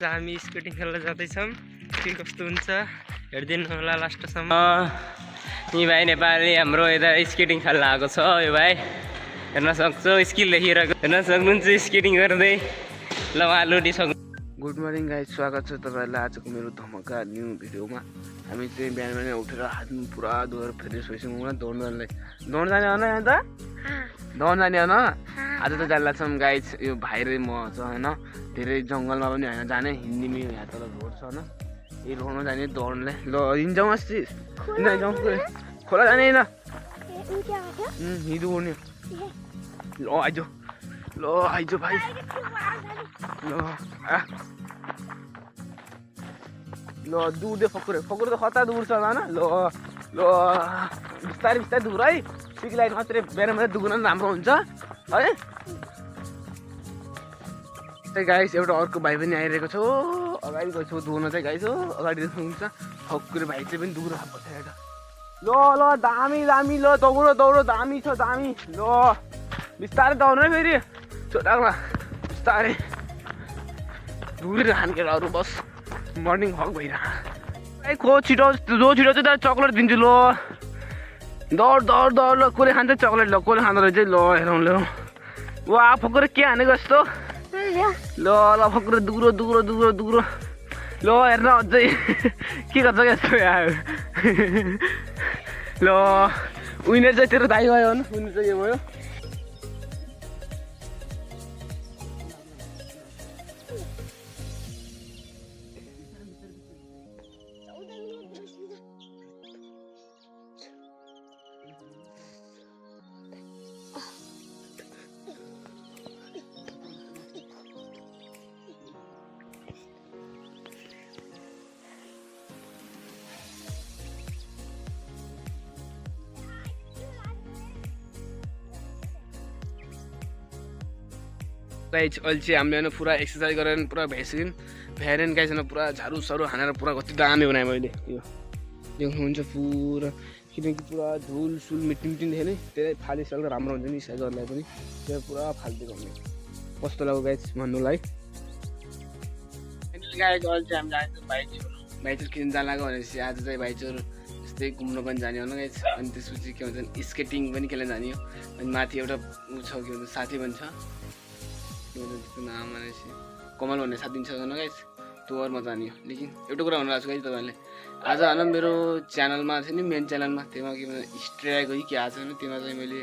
हामी स्केटिङ खेल्न जाँदैछौँ। के कस्तो हुन्छ हेर्दिनु होला लास्टसम्म। यी भाइ नेपाली हाम्रो यता स्केटिङ खेल्न आएको छ। यो भाइ हेर्न सक्छौ, स्किल देखिरहेको हेर्न सक्नुहुन्छ स्केटिङ गर्दै। ल आलुटी सक्नु। गुड मर्निङ गाइस, स्वागत छ तपाईँहरूलाई आजको मेरो धमाका न्यू भिडियोमा। हामी चाहिँ बिहान बिहान उठेर हातमा पुरा धोएर फ्रेस भइसक्यौँ दौड्न जाने हो न अन्त दौड्न जाने हो न। आज त जान लाग्छौँ गाइस, यो भाइ र म छ होइन। धेरै जङ्गलमा पनि होइन जाने, हिँड्ने यहाँ तल रोड छ होइन, यो रोडमा जाने दौड्ने। ल हिँड्छौँ अस्ति जाउँ खोला जाने होइन हिँड्नु उड्ने। ल आइज भाइ ल दुर्दै फकुरे त खतरा दुर्छ होइन। ल बिस्तारै बिस्तारै दुर है, सिकलाई मात्रै बिहान मात्रै दुर्न राम्रो हुन्छ है। त्यही गाइस एउटा अर्को भाइ पनि आइरहेको छ अगाडि गएको छु दुर्न चाहिँ गाइस हो। अगाडि देख्नुहुन्छ फकुरे भाइ चाहिँ पनि दुर्न आएको छ एउटा। ल दामी दामी, ल दौडो दामी छ दामी। ल बिस्तारै दौड्नु है, फेरि छोटामा बिस्तारै दुरिरहनु केटाहरू बस। मर्निङ वक भइरह खो छिटो जो छिटो चाहिँ चक्लेट दिन्छु। ल दौड ल कसले खान्छ चक्लेट, ल कसले खाँदो रहेछ ल हेरौँ। ल वा फकुरे के हानेको जस्तो। ल फकुरे दुग्रो ल हेर्न अझै के गर्छ क्या यस्तो यार। ल विनर चाहिँ तेरो दाइ भयो होइन, विनर चाहिँ यो भयो। गाइस अहिले चाहिँ हामीले होइन पुरा एक्सर्साइज गरेर पुरा भ्याइसक्यौँ। भ्याएर गाइस होइन पुरा झाडुसारू हानेर पुरा कति दामी बनाएँ मैले। यो देख्नुहुन्छ पुरा, किनकि पुरा धुल सुल मिटिङ थियो नि, त्यसलाई फालिसकेर राम्रो हुन्छ नि साइजहरूलाई पनि। त्यो पुरा फालिदिएको हामीले। कस्तो लाग्यो गाइस भन्नुलाई। गाइस अहिले चाहिँ हामी जान्छौँ भाइचुर किन जान लाग्यो भनेपछि आज चाहिँ भाइचुर यस्तै घुम्न पनि जाने हो न गाइस। अनि त्यसपछि के भन्छ स्केटिङ पनि खेल्न जाने हो। अनि माथि एउटा ऊ छ के भन्छ साथी पनि छ, त्यसको नाम भनेपछि कमल भन्ने साथी छ न गाइस, त्योहरूमा जाने हो। लेकिन एउटा कुरा भन्नु भएको छ गाइस तपाईँहरूले, आज होइन मेरो च्यानलमा थियो नि, मेन च्यानलमा त्यसमा के भन्छ हिस्ट्री आएको कि आज होइन, त्यसमा चाहिँ मैले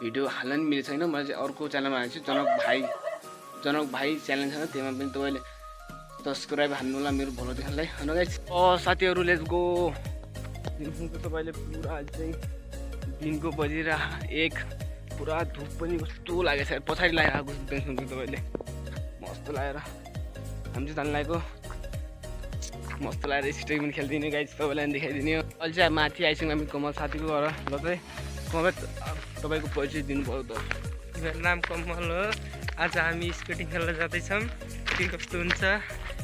भिडियो हाल्न नि मिलेको छैन। मैले चाहिँ अर्को च्यानलमा हालेको छु, जनक भाइ च्यानल छ, त्यसमा पनि तपाईँले सब्सक्राइब हान्नु होला मेरो भलो देख्नलाई होइन गाइस। साथीहरू लेट्स गो। तपाईँले पुरा चाहिँ दिनको बजिरा 1 पुरा धुप पनि कस्तो लागेको छ, पछाडि लगाएको देख्नुहुन्छ तपाईँले। मस्त लागेर हामी चाहिँ जानु लागेको, मस्त लागेर स्केटिङ पनि खेलिदिने गाइस, तपाईँलाई पनि देखाइदिने हो। अहिले चाहिँ माथि आइसक्यौँ हामी कमल साथीको घर। ल चाहिँ कमल तपाईँको परिचय दिनु पऱ्यो त। मेरो नाम कमल हो। आज हामी स्केटिङ खेल्न जाँदैछौँ। के कस्तो हुन्छ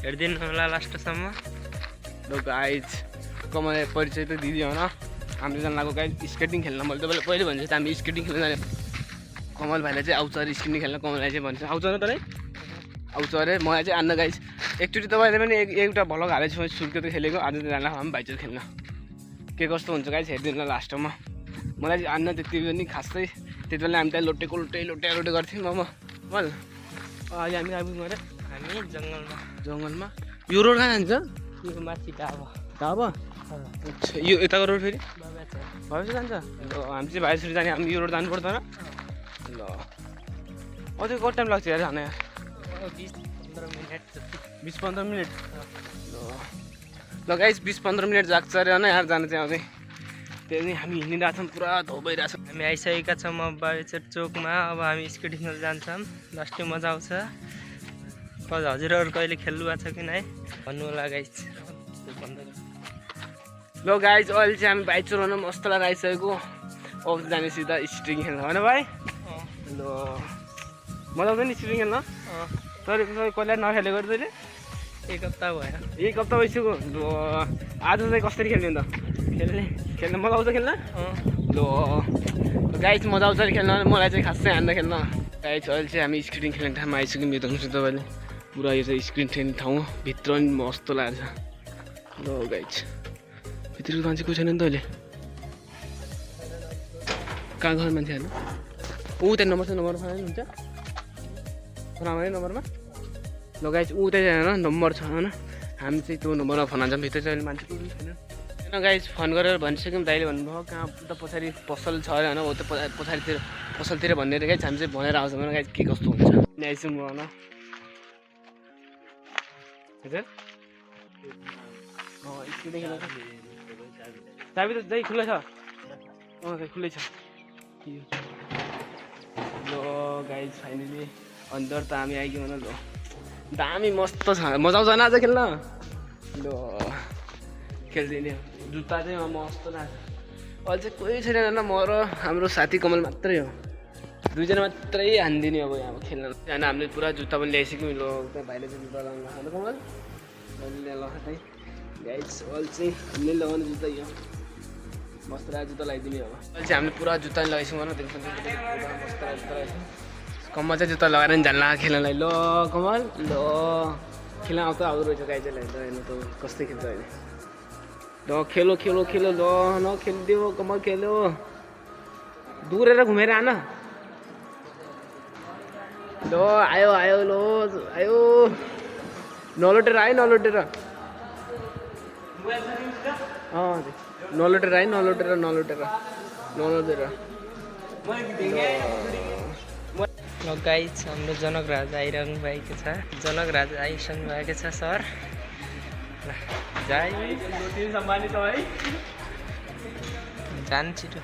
हेर्दिनु होला लास्टसम्म। ल गाइस कमल परिचय त दिदियो होइन। हामीले जानु लागेको गाइस स्केटिङ खेल्न। मैले तपाईँलाई पहिले भन्छ हामी स्केटिङ खेल्न जाने। कमल भाइलाई चाहिँ आउँछ अरे स्केटिङ खेल्न, कमललाई चाहिँ भन्छ आउँछ न तँलाई आउँछ अरे, मलाई चाहिँ आन्न गाइस। एकचोटि तपाईँले पनि एउटा भ्लग हालेको छु सुर्के त खेलेको। आज चाहिँ जानु हामी भाइचुर खेल्न। के कस्तो हुन्छ गाइस हेरिदिनु ल लास्टमा। मलाई चाहिँ आन्न त्यति पनि खासै, त्यति बेला हामी त्यहाँ लोटे गर्थ्यौँ। अब बोल अहिले हामी आइपुग्यौँ अरे हामी जङ्गलमा। यो रोड कहाँ जान्छ? यो माथि ढाबा अच्छा, यो यताको रोड फेरि भएपछि जान्छ। हामी चाहिँ भाइचुर जाने, हामी यो रोड जानु पर्दैन। ल अझै कति टाइम लाग्छ यार जाने? 20-15 मिनट। ल गाइस 20-15 मिनट लाग्छ अरे होइन यार जानु चाहिँ। अझै त्यही हामी हिँडिरहेको छौँ, पुरा धो भइरहेको छ। हामी आइसकेका छौँ अब बाबेचर चोकमा। अब हामी स्केटिङ खेल्न जान्छौँ, लास्टै मजा आउँछ। हजुरहरू कहिले खेल्नु भएको छ कि नै भन्नु होला गाइस। ल गाइस अहिले चाहिँ हामी भाइचुर हुन मस्त लगाइसकेको। अब जाने सिधा स्केटिङ खेल्न होइन भाइ। ल मजा आउँछ नि स्केटिङ खेल्न। तर कहिले नखेलेको तैँले? 1 हप्ता भयो। 1 हप्ता भइसक्यो। ल आज चाहिँ कसरी खेल्ने त? खेल्न मजा आउँछ खेल्न? ल गाइस मजा आउँछ खेल्न, मलाई चाहिँ खासै हान्दा खेल्न। गाइस अहिले चाहिँ हामी स्केटिङ खेल्ने ठाउँमा आइसक्यौँ। यो देख्नुहुन्छ तपाईँले पुरा यो चाहिँ स्क्रिन ट्रेनिङ ठाउँ भित्र नि मस्तो लाग्छ ल गाइज भित्रको मान्छे कोही छैन नि त अहिले कहाँ घर मान्छेहरू ऊ त्यहाँ नम्बर छ नम्बर हुन्छ राम्रै नम्बरमा ल गाइज ऊ त्यहाँ नम्बर छ होइन हामी चाहिँ त्यो नम्बरमा फोन हान्छौँ भित्र चाहिँ अहिले मान्छे कोही छैन होइन गाइज फोन गरेर भनिसक्यौँ दाइले भन्नुभयो कहाँ उता पछाडि पसल छ अरे होइन हो त्यो पछाडितिर पसलतिर भन्ने गाइज हामी चाहिँ भनेर आउँछौँ होइन गाइज के कस्तो हुन्छ ल्याइसौँ म होइन हजुर चाबी त जै खुल्लै छ खुल्लै छ ल गाइज फाइनली अन्दर त हामी आइगयो न ल दामी मस्त छ मजा आउँछ न आज खेल्न ल खेल्दिने जुत्ता चाहिँ मस्त लाग्छ अझै कोही छैन होइन म र हाम्रो साथी कमल मात्रै हो दुईजना मात्रै हानिदिने अब यहाँ खेल्न जान हामीले पुरा जुत्ता पनि ल्याइसक्यौँ ल त्यहाँ भाइले चाहिँ जुत्ता लगाउनु खानु कमल मैले लगाएँ गाइज अल चाहिँ हामीले लगाउने जुत्ता यो मस्त लाग्यो जुत्ता लगाइदिने अब अहिले चाहिँ हामीले पुरा जुत्ता लगाइसक्यौँ होइन मस्त जुत्ता लगाइछौँ कमल चाहिँ जुत्ता लगाएर नि जान्ला खेल्नलाई ल कमल ल खेल्न आउँछ आउँदो रहेछ गाइजलाई त हेर्नु त कस्तै खेल्छ अहिले ल खेलो खेलो खेलो ल न खेलिदियो कमल खेल्यो दुरेर घुमेर आन ल आयो आयो ल आयो नलोटेर आयो नलोटेर नलोटेर आयो नलोटेर नलोटेर नलोटेर ल गाइज हाम्रो जनक राजा आइरहनु भएको छ जनक राजा आइसक्नु भएको छ सर सम्मानित है जान छिटो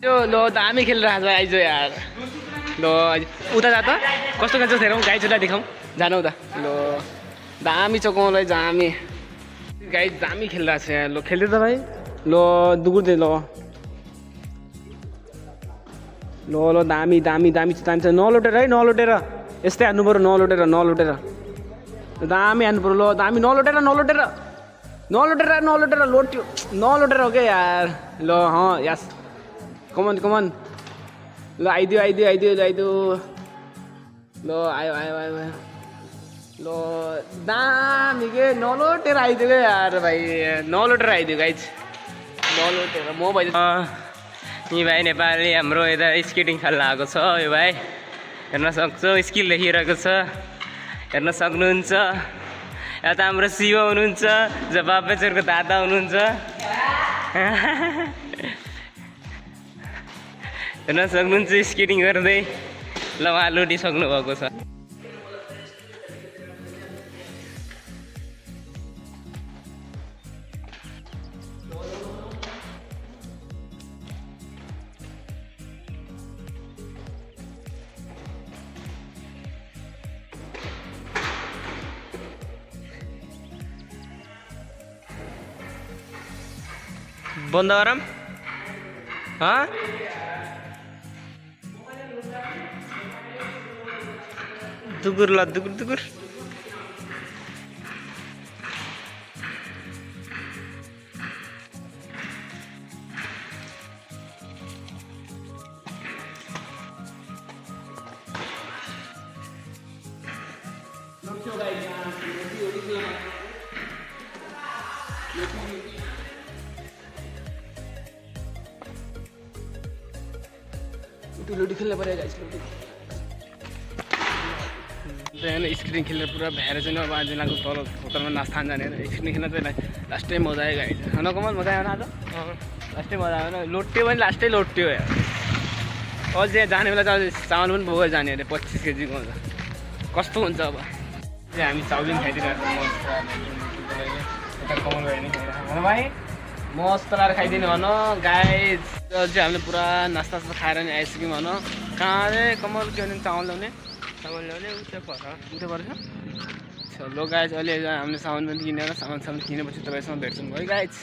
त्यो ल दामी खेलेर आइज यार ल उता जा त कस्तो खेल्छ हेरौँ गाई छोटा देखाउँ जानु उता ल दामी चौकाउलाई दामी गाई दामी खेलिरहेको छ यार ल खेल्दै त भाइ ल दुगुर्दै ल ल ल दामी दामी दामी दामी छ नलोटेर है नलोटेर यस्तै हान्नु पऱ्यो नलोटेर नलोटेर दामी हान्नु पऱ्यो ल दामी नलोटेर नलोटेर नलोटेर नलोटेर लोट्यो नलोटेर हो क्या यार ल यास कमन कमन ल आइदियो आइदियो आइदियो आइदियो ल आयो आयो आयो आयो ल दामी के नलोटेर आइदियो क्या यार भाइ नलोटेर आइदियो गाइज नलोटेर म भाइ यी भाइ नेपाली हाम्रो यता स्केटिङ खेल्न आएको छ यो भाइ हेर्न सक्छौ स्किल देखिरहेको छ हेर्न सक्नुहुन्छ यता हाम्रो शिव हुनुहुन्छ जो बापेश्वरको दादा हुनुहुन्छ हेर्न सक्नुहुन्छ स्केटिङ गर्दै ल उहाँ लुटिसक्नु भएको छ बन्द गरौँ दुगुर ल दुगुर दुगुर लुडी खेल्नु पऱ्यो गाइस लुडी स्केटिङ खेलेर पुरा भ्याएर चाहिँ अब आज लाग्यो तल होटलमा नास्ता जाने स्केटिङ खेल्न चाहिँ लास्टै मजा आयो गाइस होइन कमल मजा आयो आज लास्टै मजा आयो लोट्यो भने लास्टै लोट्यो अझै जाने बेला चाहिँ चामल पनि बोकेर जाने अरे 25 केजीको हुन्छ कस्तो हुन्छ अब चाहिँ हामी चाउमिन खाइदिरहेको यता कमल भाइ नै खाइरहेको भाइ मस्त लगाएर खाइदिने भन गाइज। चाहिँ हामीले पुरा नास्ता खाएर नि आइसक्यौँ भन। कहाँ अरे कमल के भने चामल ल्याउने उता पर उतै पर्छ। लो गाइज अहिले हामीले सामान पनि किनेर सामान किनेपछि तपाईँसँग भेट्छौँ है गाइज।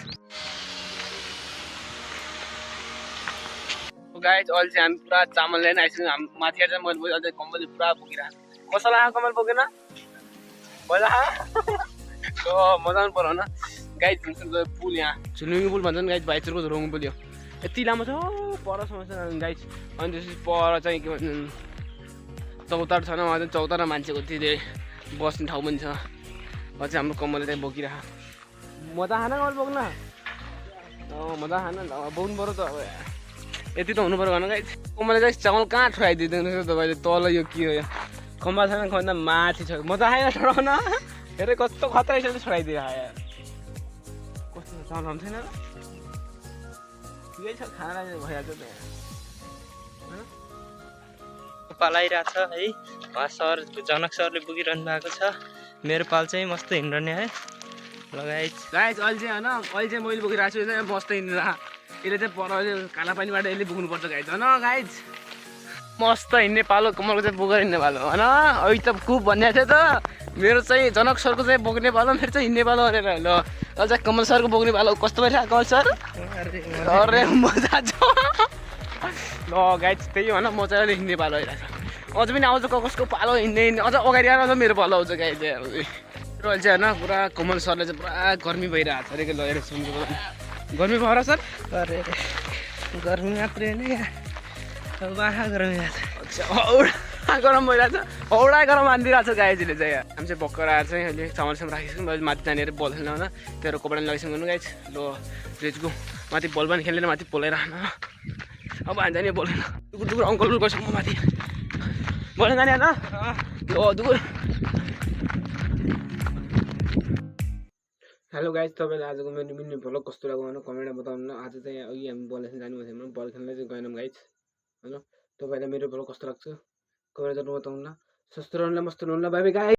गाइज अहिले चाहिँ हामी पुरा चामल लिएर आइसक्यौँ। माथि चाहिँ मैले अझै कमल पुरा बोकिरहेको कसैलाई कमल बोकेन मजा मजा पनि पऱ्यो होइन गाइज। पुल यहाँ स्विमिङ पुल भन्छ नि गाइज, भाइचुरको झोरुङ पुल यो यति लामो छ परसम्म छ गाइज। अनि त्यसपछि पर चाहिँ के भन्छ चौतारा छ वहाँ चाहिँ चौतारा मान्छेको धेरै बस्ने ठाउँ पनि छ। अझै हाम्रो कमलले चाहिँ बोकिरहेको मजा खान कमल बोक्न मजा खान बोक्नु पऱ्यो त अब यति त हुनु पऱ्यो भन गाइज। कमलले चाहिँ चामल कहाँ ठुवाइदिँदैन तपाईँले तल यो के हो यो कम्बा छैन खन्दा माथि छ मजा आएन छोडाउन हेरे कस्तो खतरा रहेछ छोडाइदियो यार। कस्तो चामल छैन ठिकै छ खाना भइहाल्छ त पालाइरहेछ है। उहाँ सर जनक सरले बोकिरहनु भएको छ। मेरो पाल चाहिँ मस्त हिँड्ने है लगाइ गाइज। अहिले चाहिँ होइन अहिले चाहिँ मैले बोकिरहेको छु मस्त हिँडेर यसले चाहिँ पर काला पानीबाट यसले बोक्नुपर्छ गाइज होइन गाइज। मस्त हिँड्ने पालो कमलको चाहिँ बोकेर हिँड्ने पालो होइन। अहिले त कुप भनिएको थियो त मेरो चाहिँ जनक सरको चाहिँ बोक्ने पालो मेरो चाहिँ हिँड्ने पालो भनेर ल अहिले चाहिँ कमल सरको बोक्ने पालो कस्तो भइरहेको कमल सर अरे मजा छ ल गाइज। त्यही हो होइन मजाले हिँड्ने पालो आइरहेको छ। अझ पनि आउँछ कसको पालो हिँड्ने अझ अगाडि आएर मेरो पालो आउँछ गाइज। र अहिले चाहिँ होइन पुरा कमल सरले चाहिँ पुरा गर्मी भइरहेको छ अरे लगेर सुनको गर्मी भयो र सर अरे गर्मी मात्रै नै बाखा गर्मी अच्छा औडा गरम भइरहेको छ औडा गरम हानिदिरहेको छ गाइजले चाहिँ हामी चाहिँ भर्खर आएर चाहिँ अहिले चामलसम्म राखिसक्यौँ माथि जानेर बल खेल्न होइन तेरो कपडा लगाइसक्नु गर्नु गाइज। ल रेजको माथि बल पनि खेलेर माथि बोलाइरहन अब हामी जाने बोलेन दुकुर दुकुर अङ्कल गर्छ म माथि बोलेन जाने होइन ल दुकुर। हेलो गाइज तपाईँलाई आजको मेरो मिनी भ्लग कस्तो लाग्यो भने कमेन्टमा बताउनु न। आज चाहिँ अघि हामी बल खेल्न जानु भएको थिएन बल खेल्न चाहिँ गएनौँ गाइज होइन। तपाईँलाई मेरो भ्लग कस्तो लाग्छ कमेन्ट गर्नु बताउनु न। सस्तो रहनु मस्त रहनु बाई बाई गाइज।